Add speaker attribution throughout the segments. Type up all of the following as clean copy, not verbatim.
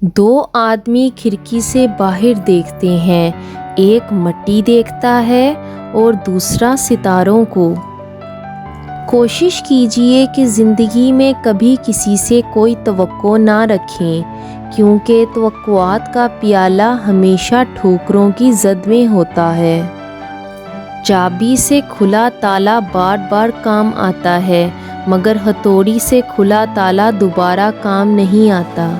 Speaker 1: دو آدمی کھڑکی سے باہر دیکھتے ہیں، ایک مٹی دیکھتا ہے اور دوسرا ستاروں کو۔ کوشش کیجئے کہ زندگی میں کبھی کسی سے کوئی توقع نہ رکھیں، کیونکہ توقعات کا پیالہ ہمیشہ ٹھوکروں کی زد میں ہوتا ہے۔ چابی سے کھلا تالا بار بار کام آتا ہے، مگر ہتھوڑی سے کھلا تالا دوبارہ کام نہیں آتا۔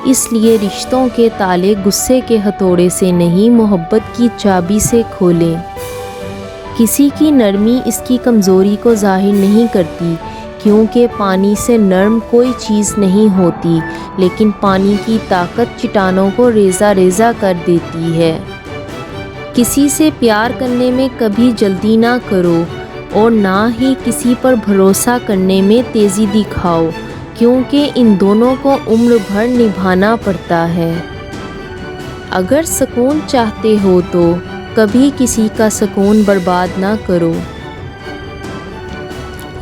Speaker 1: اس لیے رشتوں کے تالے غصے کے ہتھوڑے سے نہیں، محبت کی چابی سے کھولیں۔ کسی کی نرمی اس کی کمزوری کو ظاہر نہیں کرتی، کیونکہ پانی سے نرم کوئی چیز نہیں ہوتی، لیکن پانی کی طاقت چٹانوں کو ریزہ ریزہ کر دیتی ہے۔ کسی سے پیار کرنے میں کبھی جلدی نہ کرو، اور نہ ہی کسی پر بھروسہ کرنے میں تیزی دکھاؤ، کیونکہ ان دونوں کو عمر بھر نبھانا پڑتا ہے۔ اگر سکون چاہتے ہو تو کبھی کسی کا سکون برباد نہ کرو۔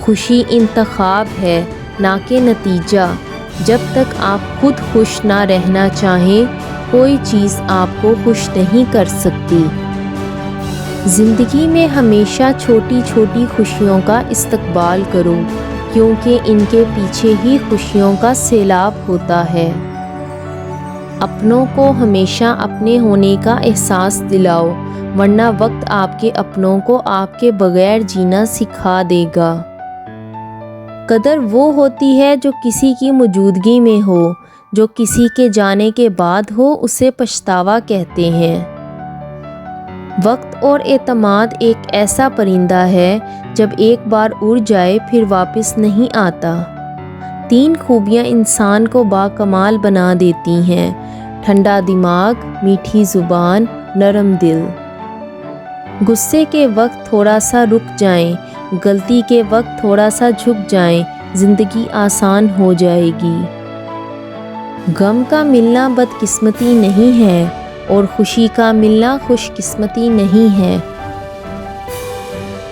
Speaker 1: خوشی انتخاب ہے، نہ کہ نتیجہ۔ جب تک آپ خود خوش نہ رہنا چاہیں، کوئی چیز آپ کو خوش نہیں کر سکتی۔ زندگی میں ہمیشہ چھوٹی چھوٹی خوشیوں کا استقبال کرو، کیونکہ ان کے پیچھے ہی خوشیوں کا سیلاب ہوتا ہے۔ اپنوں کو ہمیشہ اپنے ہونے کا احساس دلاؤ، ورنہ وقت آپ کے اپنوں کو آپ کے بغیر جینا سکھا دے گا۔ قدر وہ ہوتی ہے جو کسی کی موجودگی میں ہو، جو کسی کے جانے کے بعد ہو اسے پچھتاوا کہتے ہیں۔ وقت اور اعتماد ایک ایسا پرندہ ہے، جب ایک بار اڑ جائے پھر واپس نہیں آتا۔ تین خوبیاں انسان کو باکمال بنا دیتی ہیں: ٹھنڈا دماغ، میٹھی زبان، نرم دل۔ غصے کے وقت تھوڑا سا رک جائیں، غلطی کے وقت تھوڑا سا جھک جائیں، زندگی آسان ہو جائے گی۔ غم کا ملنا بدقسمتی نہیں ہے، اور خوشی کا ملنا خوش قسمتی نہیں ہے۔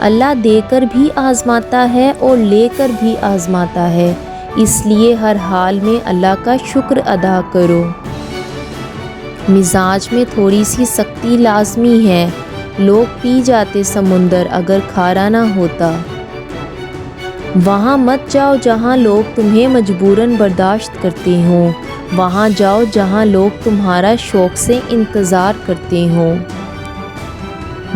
Speaker 1: اللہ دے کر بھی آزماتا ہے اور لے کر بھی آزماتا ہے، اس لیے ہر حال میں اللہ کا شکر ادا کرو۔ مزاج میں تھوڑی سی سختی لازمی ہے، لوگ پی جاتے سمندر اگر کھارا نہ ہوتا۔ وہاں مت جاؤ جہاں لوگ تمہیں مجبوراً برداشت کرتے ہوں، وہاں جاؤ جہاں لوگ تمہارا شوق سے انتظار کرتے ہوں۔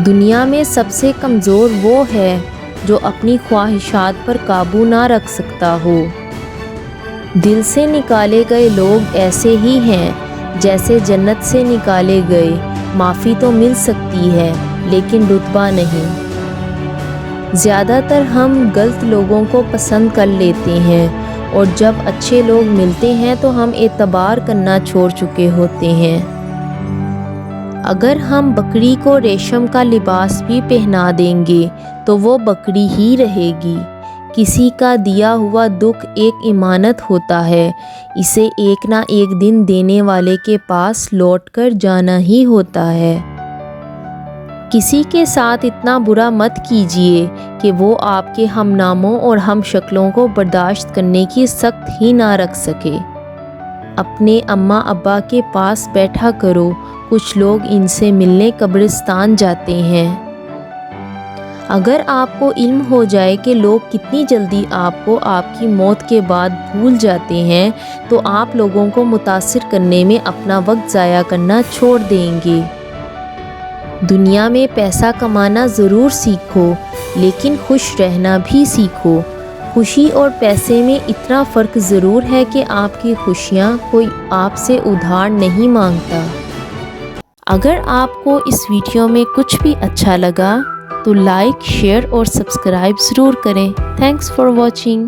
Speaker 1: دنیا میں سب سے کمزور وہ ہے جو اپنی خواہشات پر قابو نہ رکھ سکتا ہو۔ دل سے نکالے گئے لوگ ایسے ہی ہیں جیسے جنت سے نکالے گئے، معافی تو مل سکتی ہے لیکن رتبہ نہیں۔ زیادہ تر ہم غلط لوگوں کو پسند کر لیتے ہیں، اور جب اچھے لوگ ملتے ہیں تو ہم اعتبار کرنا چھوڑ چکے ہوتے ہیں۔ اگر ہم بکری کو ریشم کا لباس بھی پہنا دیں گے تو وہ بکری ہی رہے گی۔ کسی کا دیا ہوا دکھ ایک امانت ہوتا ہے، اسے ایک نہ ایک دن دینے والے کے پاس لوٹ کر جانا ہی ہوتا ہے۔ کسی کے ساتھ اتنا برا مت کیجیے کہ وہ آپ کے ہم ناموں اور ہم شکلوں کو برداشت کرنے کی سخت ہی نہ رکھ سکے۔ اپنے اماں ابا کے پاس بیٹھا کرو، کچھ لوگ ان سے ملنے قبرستان جاتے ہیں۔ اگر آپ کو علم ہو جائے کہ لوگ کتنی جلدی آپ کو آپ کی موت کے بعد بھول جاتے ہیں، تو آپ لوگوں کو متاثر کرنے میں اپنا وقت ضائع کرنا چھوڑ دیں گے۔ دنیا میں پیسہ کمانا ضرور سیکھو، لیکن خوش رہنا بھی سیکھو۔ خوشی اور پیسے میں اتنا فرق ضرور ہے کہ آپ کی خوشیاں کوئی آپ سے ادھار نہیں مانگتا۔ اگر آپ کو اس ویڈیو میں کچھ بھی اچھا لگا تو لائک، شیئر اور سبسکرائب ضرور کریں۔ Thanks for watching.